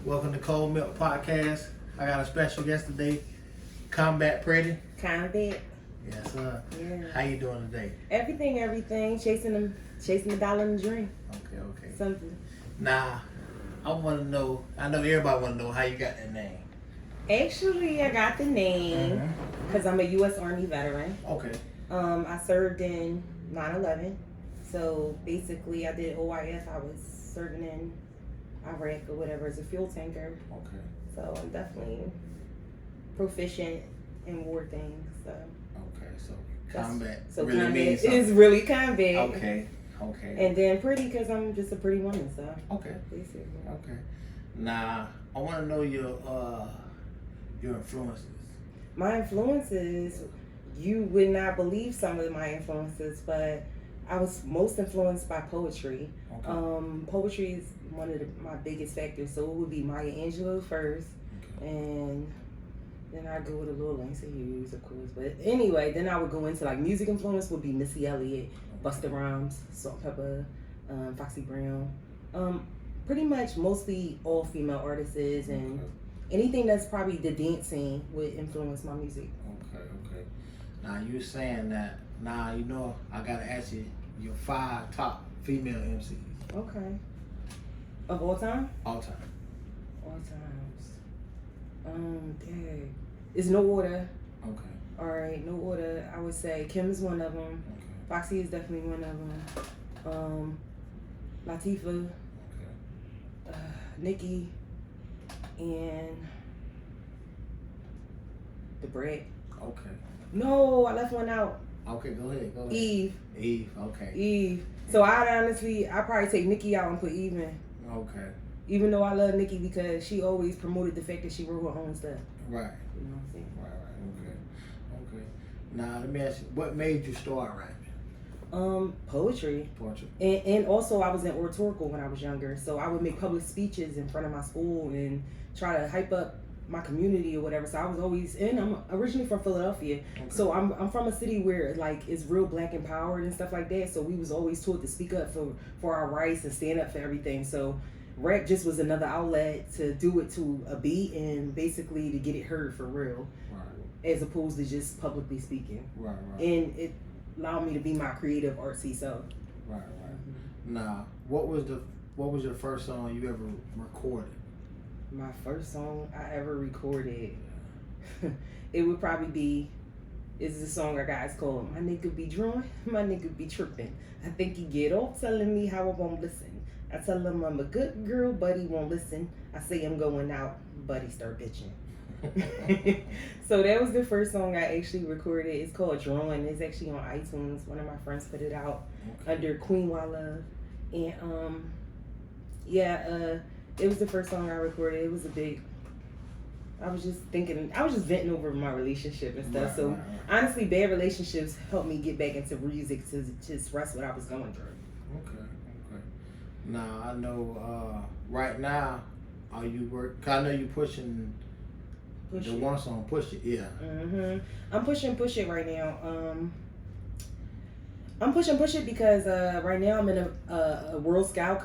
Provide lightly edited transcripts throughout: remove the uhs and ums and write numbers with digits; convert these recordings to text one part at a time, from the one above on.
Welcome to Cold Milk Podcast. I got a special guest today, Combat Pretty. Combat. Yes, sir. Yeah. How you doing today? Everything. Chasing the dollar and the dream. Okay. Something. Now, I want to know. I know everybody want to know how you got that name. Actually, I got the name because I'm a U.S. Army veteran. Okay. I served in 9/11. So basically, I did OIF. I was serving in Iraq or whatever as a fuel tanker. Okay. So I'm definitely proficient in war things. So. Okay. So combat So really combat means something. is really combat. Okay. And then pretty because I'm just a pretty woman. So. Okay. Basically. Okay. Now, I want to know your influences. My influences, you would not believe some of my influences, but I was most influenced by poetry. Okay. Poetry is one of my biggest factors, so it would be Maya Angelou first, Okay. and then I go with a little Langston Hughes, of course. But anyway, then I would go into like music influence would be Missy Elliott, Busta Rhymes, Salt-N-Pepa, Foxy Brown. Pretty much mostly all female artists and anything that's probably the dance scene would influence my music. Okay. Now you saying that. Now you know I gotta ask you your 5 top female MCs Okay. Of all time? all time. All times. Dang. It's no order. Okay. Alright, no order. I would say Kim is one of them. Okay. Foxy is definitely one of them. Latifah, Okay. Nicki, and the Bread. Okay. No, I left one out. Okay. Go ahead. Eve. Okay. Eve. So I'd probably take Nicki out and put Eve in. Okay. Even though I love Nicki because she always promoted the fact that she wrote her own stuff. Right. You know what I'm saying? Right. Okay. Now let me ask you, what made you start rapping? Poetry. Poetry. And also I was in oratorical when I was younger. So I would make public speeches in front of my school and try to hype up my community or whatever. So I was always I'm originally from Philadelphia. Okay. So I'm from a city where like it's real black empowered and stuff like that. So we was always taught to speak up for our rights and stand up for everything. So rap just was another outlet to do it to a beat and basically to get it heard for real. Right. As opposed to just publicly speaking. Right. And it allowed me to be my creative artsy self. Right. Now, what was your first song you ever recorded? My first song I ever recorded, it would probably be, is the song I got. It's called My Nigga Be Drawing, My Nigga Be Tripping. I think he get off telling me how I won't listen. I tell him I'm a good girl, but he won't listen. I say I'm going out, but he start bitching. So that was the first song I actually recorded. It's called Drawing. It's actually on iTunes. One of my friends put it out under Queen Why Love. And it was the first song I recorded. It was I was just venting over my relationship and stuff. Right. Honestly, bad relationships helped me get back into music to express what I was going through. Okay. Now I know right now, are you work? 'Cause I know you pushing Push the It. one song, Push It. Yeah. I'm pushing Push It right now. I'm pushing Push It because right now I'm in a World Scout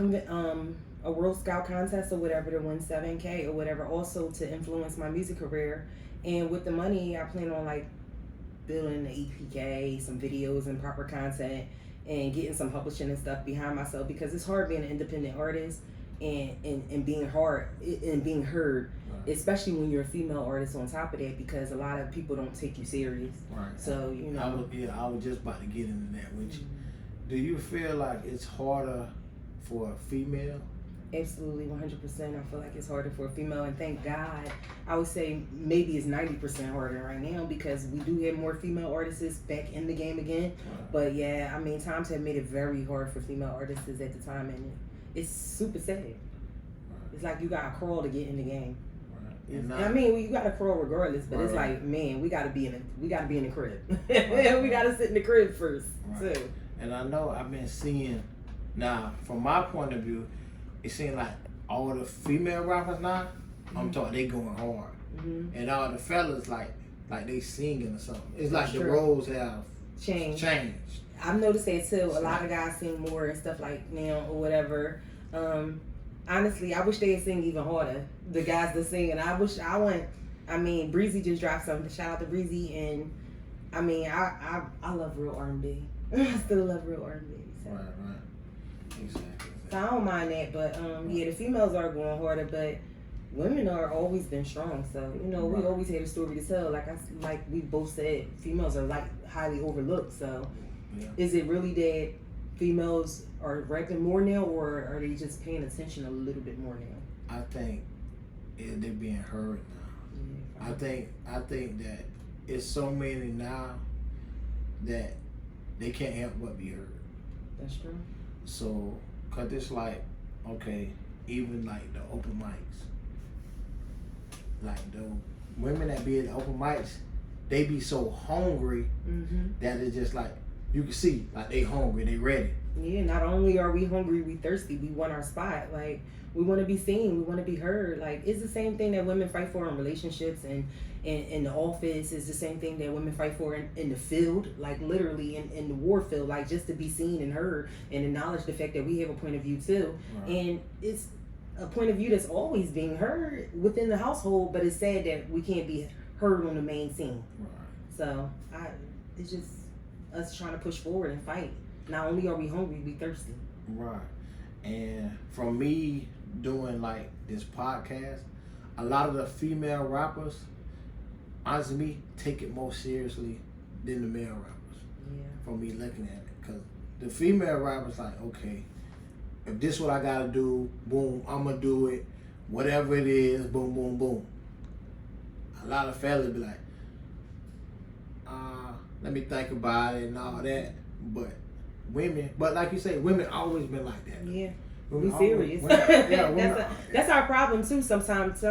a World Scout contest or whatever to win 7K or whatever, also to influence my music career. And with the money, I plan on like building the EPK, some videos and proper content, and getting some publishing and stuff behind myself because it's hard being an independent artist and being heard, Right. especially when you're a female artist on top of that because a lot of people don't take you serious. Right. So, you know. I was just about to get into that with you. Do you feel like it's harder for a female? Absolutely, 100%. I feel like it's harder for a female, and thank God. I would say maybe it's 90% harder right now because we do have more female artists back in the game again. Right. But yeah, I mean, times have made it very hard for female artists at the time, and it's super sad. Right. It's like you gotta crawl to get in the game. Right. I mean, you gotta crawl regardless, but it's Right. like, man, we gotta be in the crib. We gotta sit in the crib first, Right. too. And I know I've been seeing now, from my point of view, it seems like all the female rappers now, I'm talking, they going hard, and all the fellas like they singing or something. It's like the roles have changed. I've noticed that too. A lot of guys sing more and stuff like now or whatever. honestly, I wish they'd sing even harder. The guys that sing, and I mean, Breezy just dropped something. Shout out to Breezy, and I mean, I love real R&B. I still love real R&B. So. Right. Exactly. So I don't mind that, but yeah, the females are going harder, but women are always been strong. So we always had a story to tell. Like we both said, females are like highly overlooked. So is it really that females are rapping more now, or are they just paying attention a little bit more now? I think they're being heard now. I think that it's so many now that they can't help but be heard. That's true. So, cause it's like, okay, even like the open mics, like the women that be at the open mics, they be so hungry that it's just like, you can see, like they hungry, they ready. Yeah, not only are we hungry, we thirsty. We want our spot. Like, we want to be seen. We want to be heard. Like, it's the same thing that women fight for in relationships and in the office. It's the same thing that women fight for in the field. Like, literally in the war field. Like, just to be seen and heard and acknowledge the fact that we have a point of view too. Right. And it's a point of view that's always being heard within the household, but it's sad that we can't be heard on the main scene. Right. So, it's just us trying to push forward and fight. Not only are we hungry, we thirsty. Right. And from me doing like this podcast, a lot of the female rappers, honestly, me take it more seriously than the male rappers. Yeah. From me looking at it, because the female rappers like, okay, if this what I gotta do, boom, I'ma do it. Whatever it is, boom, boom, boom. A lot of fellas be like, let me think about it and all that. But women, but like you say, women always been like that. Yeah. Women we serious. That's our problem too. Sometimes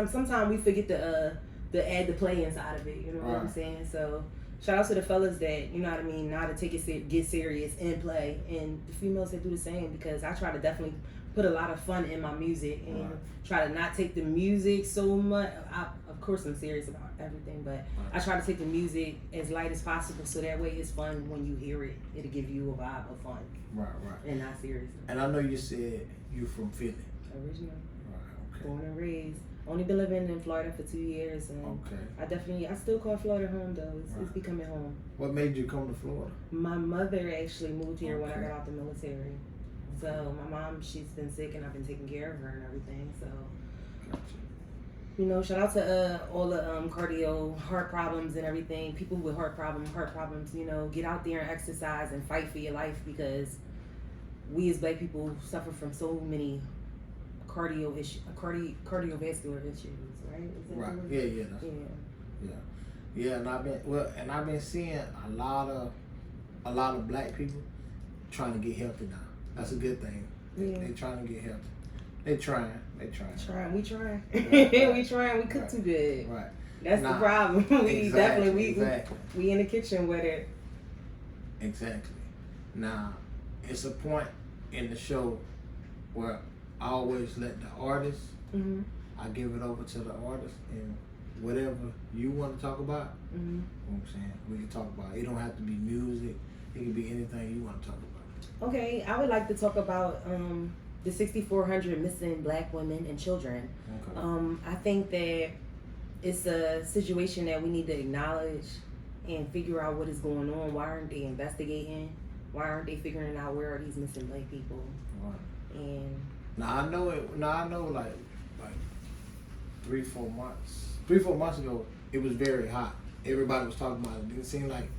we forget to add the play inside of it. You know what I'm saying? So shout out to the fellas that, you know what I mean, know how to take it, get serious and play, and the females that do the same, because I try to definitely put a lot of fun in my music and try to not take the music so much. Of course, I'm serious about everything, but I try to take the music as light as possible, so that way it's fun when you hear it. It'll give you a vibe of fun. Right. And not serious. And I know you said you from Philly. Original. Right. Okay. Born and raised. Only been living in Florida for 2 years, and I still call Florida home though. It's becoming home. What made you come to Florida? My mother actually moved here when I got out the military. So my mom, she's been sick, and I've been taking care of her and everything. So, you know, shout out to all the cardio, heart problems and everything. People with heart problems. You know, get out there and exercise and fight for your life, because we as Black people suffer from so many cardiovascular issues, right? Right. Yeah. And I've been seeing a lot of Black people trying to get healthy now. That's a good thing. Yeah. They trying to get healthy. They trying. We trying. We trying. We cook too good. Right. That's the problem. We in the kitchen with it. Exactly. Now, it's a point in the show where I always let the artist, I give it over to the artist, and whatever you want to talk about, you know what I'm saying, we can talk about it. It don't have to be music. It can be anything you want to talk about. Okay, I would like to talk about the 6,400 missing Black women and children. Okay. I think that it's a situation that we need to acknowledge and figure out what is going on. Why aren't they investigating? Why aren't they figuring out where are these missing Black people? Right. And Now I know like 3-4 months ago, it was very hot. Everybody was talking about it. It seemed like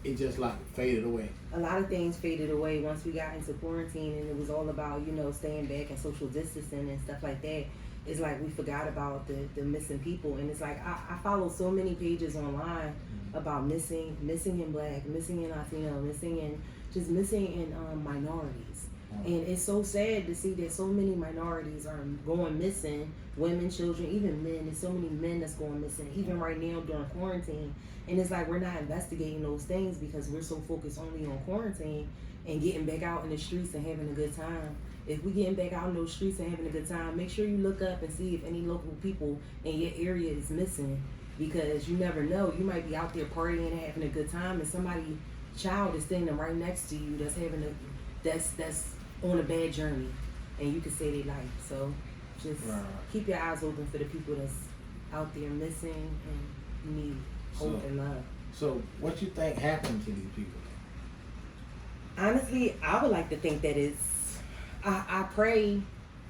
it just like faded away. A lot of things faded away once we got into quarantine, and it was all about, you know, staying back and social distancing and stuff like that. It's like we forgot about the missing people, and it's like I follow so many pages online about missing in Black, missing in Latino, missing in minorities. And it's so sad to see that so many minorities are going missing, women, children, even men. There's so many men that's going missing, even right now during quarantine. And it's like we're not investigating those things because we're so focused only on quarantine and getting back out in the streets and having a good time. If we getting back out in those streets and having a good time, make sure you look up and see if any local people in your area is missing, because you never know. You might be out there partying and having a good time, and somebody's child is standing right next to you that's on a bad journey, and you can save their life. So Just keep your eyes open for the people that's out there missing and need hope and love. So what you think happened to these people? Honestly, I would like to think that I pray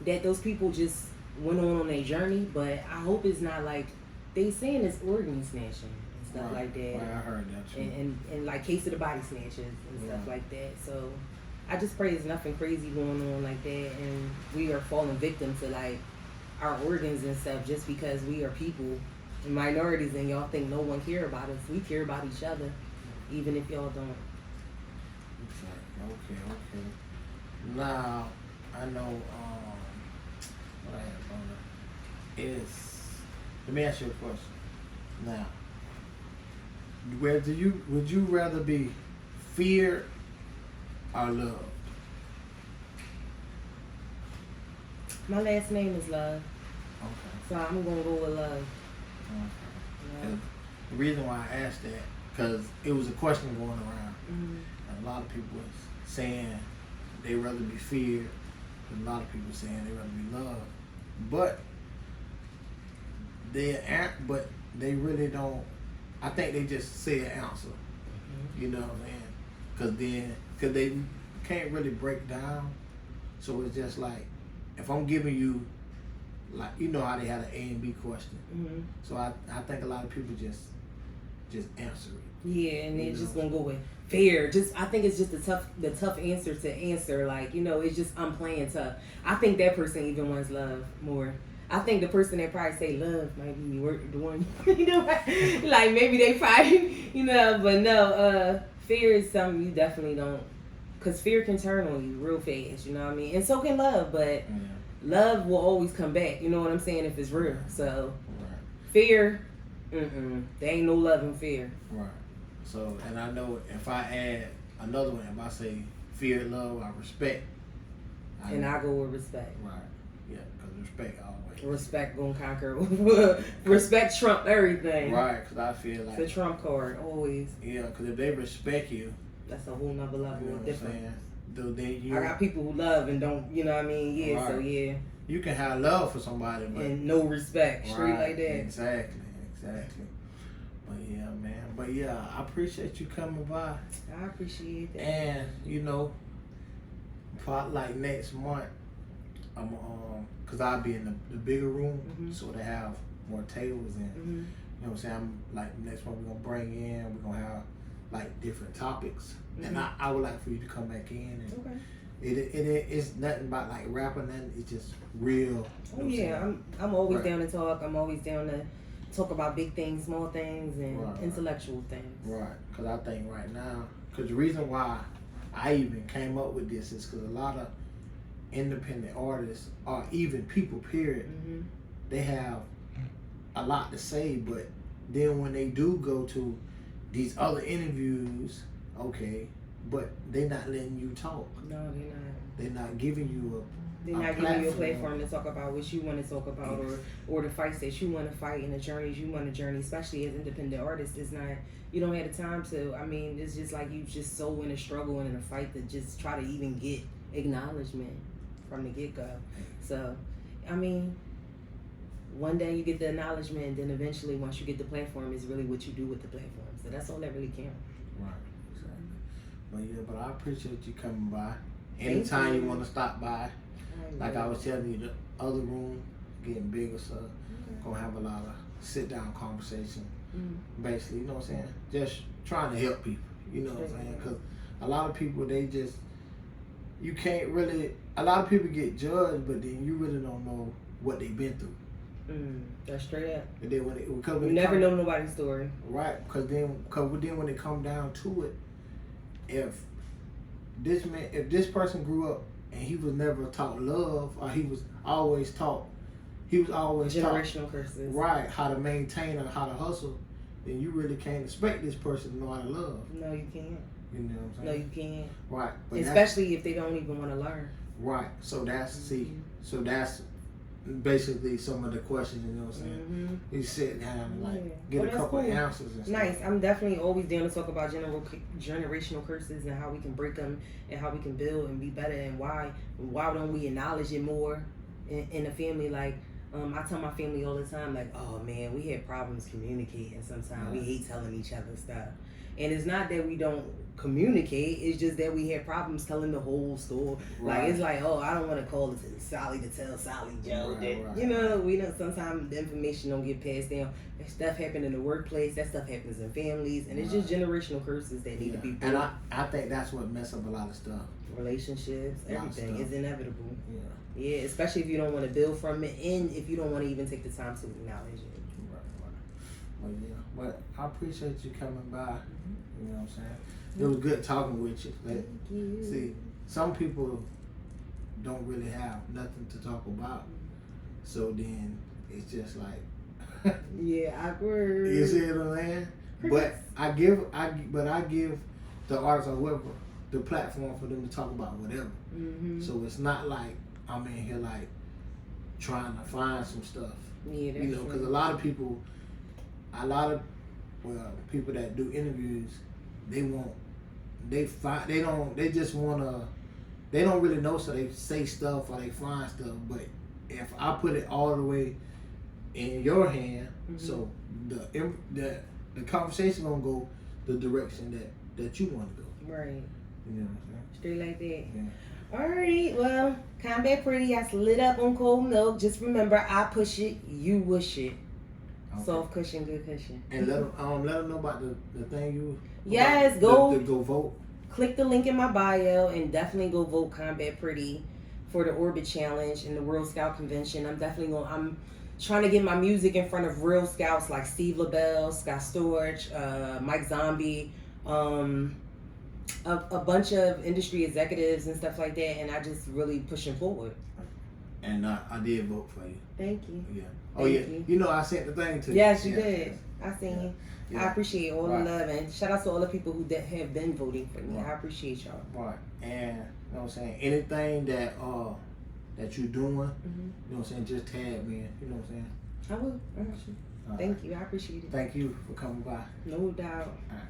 that those people just went on their journey, but I hope it's not like they saying it's organ snatching and stuff like that. Right, I heard that too. And like case of the body snatches and stuff like that. So I just pray there's nothing crazy going on like that, and we are falling victim to like our organs and stuff just because we are people and minorities, and y'all think no one care about us. We care about each other, even if y'all don't. Okay. Now, I know, what I have on it is, let me ask you a question. Now, would you rather be feared or loved? My last name is Love. Okay. So I'm going to go with Love. Okay. Yeah. The reason why I asked that, because it was a question going around. Mm-hmm. And a lot of people was saying they rather be feared, and a lot of people saying they rather be loved. But they really don't. I think they just say an answer. Mm-hmm. You know what I'm saying? Because they can't really break down. So it's just like, if I'm giving you, like, you know how they had an A and B question. Mm-hmm. So I think a lot of people just answer it. Yeah, and they're just gonna go with fear. I think it's just the tough answer to answer. Like, it's just I'm playing tough. I think that person even wants love more. I think the person that probably say love might be the one, like maybe they probably, but no, fear is something you definitely don't, because fear can turn on you real fast, you know what I mean? And so can love, but love will always come back, you know what I'm saying, if it's real. So, fear, there ain't no love in fear. Right. So, and I know if I add another one, if I say fear, love, I respect. I go with respect. Right. Yeah, because respect always. Respect gonna conquer. Respect trump everything. Right, because I feel like the trump card always. Yeah, because if they respect you, that's a whole nother level of difference. I got people who love and don't, you know what I mean? Yeah, right. So yeah. You can have love for somebody, but and no respect, straight like that. Exactly. But yeah, man. But yeah, I appreciate you coming by. I appreciate that. And probably like next month, I'm cause I'll be in the bigger room, so they have more tables and you know what I'm saying. I'm like next month we're gonna bring in. We're gonna have like different topics, and I would like for you to come back in and. It's nothing about like rapping, nothing. It's just real. Oh yeah, I'm always down to talk. I'm always down to talk about big things, small things, and intellectual things. Right, because I think right now, because the reason why I even came up with this is because a lot of independent artists, or even people, period, they have a lot to say, but then when they do go to these other interviews, okay. But they're not letting you talk. No, they're not. They're not giving you They're not giving you a platform to talk about what you want to talk about, or the fights that you want to fight and the journeys you want to journey. Especially as independent artists, it's not. You don't have the time to. I mean, it's just like you just so in a struggle and in a fight to just try to even get acknowledgement from the get go. So, I mean, one day you get the acknowledgement, and then eventually, once you get the platform, is really what you do with the platform. So that's all that really counts. Right. But I appreciate you coming by. Anytime you want to stop by, like I was telling you, the other room getting bigger, so gonna have a lot of sit down conversation. Basically, you know what I'm saying? Just trying to help people. You know what I'm saying? Because a lot of people, you can't really. A lot of people get judged, but then you really don't know what they've been through. That's straight up. And then you never know nobody's story. Right? Because then when it come down to it. If this person grew up and he was never taught love, or he was always taught generational curses, right? How to maintain or how to hustle, then you really can't expect this person to know how to love. No, you can't. You know what I'm saying? No, you can't. Right, but especially if they don't even want to learn. Right. So that's that's basically some of the questions, you know what I'm saying? You sit down and get a couple of answers and stuff. Nice. I'm definitely always down to talk about generational curses and how we can break them and how we can build and be better, and why don't we acknowledge it more? in the family. Like, I tell my family all the time, like, oh man, we had problems communicating sometimes. We hate telling each other stuff. And it's not that we don't communicate, it's just that we had problems telling the whole story. Right. Like, it's like, oh, I don't want to call Sally to tell Sally Joe that, Right. you know, we know sometimes the information don't get passed down. That stuff happens in the workplace, that stuff happens in families, and it's just generational curses that need to be broken. And I think that's what mess up a lot of stuff. Relationships, everything is inevitable. Yeah, especially if you don't want to build from it, and if you don't want to even take the time to acknowledge it. Well, yeah, but I appreciate you coming by. You know what I'm saying? It was good talking with you. Thank you. See, some people don't really have nothing to talk about, so then it's just like, yeah, awkward. you see what I'm saying? But I give the artist or whoever the platform for them to talk about whatever. Mm-hmm. So it's not like I'm in here like trying to find some stuff. Yeah, that's You know, because a lot of people that do interviews, they don't really know, so they say stuff or they find stuff. But if I put it all the way in your hand, so the conversation gonna go the direction that you want to go. Right. You know what I'm Straight like that. saying? Alright, well, Combat Pretty, I slid up on cold milk. Just remember, I push it, you wish it. Okay. Soft cushion, good cushion. And let them know about the thing you. Yes, go vote. Click the link in my bio and definitely go vote Combat Pretty for the Orbit Challenge and the World Scout Convention. I'm trying to get my music in front of real scouts like Steve LaBelle, Scott Storch, Mike Zombie, a bunch of industry executives and stuff like that, and I just really pushing forward. And I did vote for you. Thank you. Yeah. Oh Thank yeah. you. You know I sent the thing to you. Yes, you did. I seen you. Yeah. I appreciate all Right. the love, and shout out to all the people who have been voting for me. Right. I appreciate y'all. Right. And you know what I'm saying? Anything that you're doing, you know what I'm saying, just tag me in, you know what I'm saying? I will. I want you. All Thank you. I appreciate it. Thank you for coming by. No doubt. All right.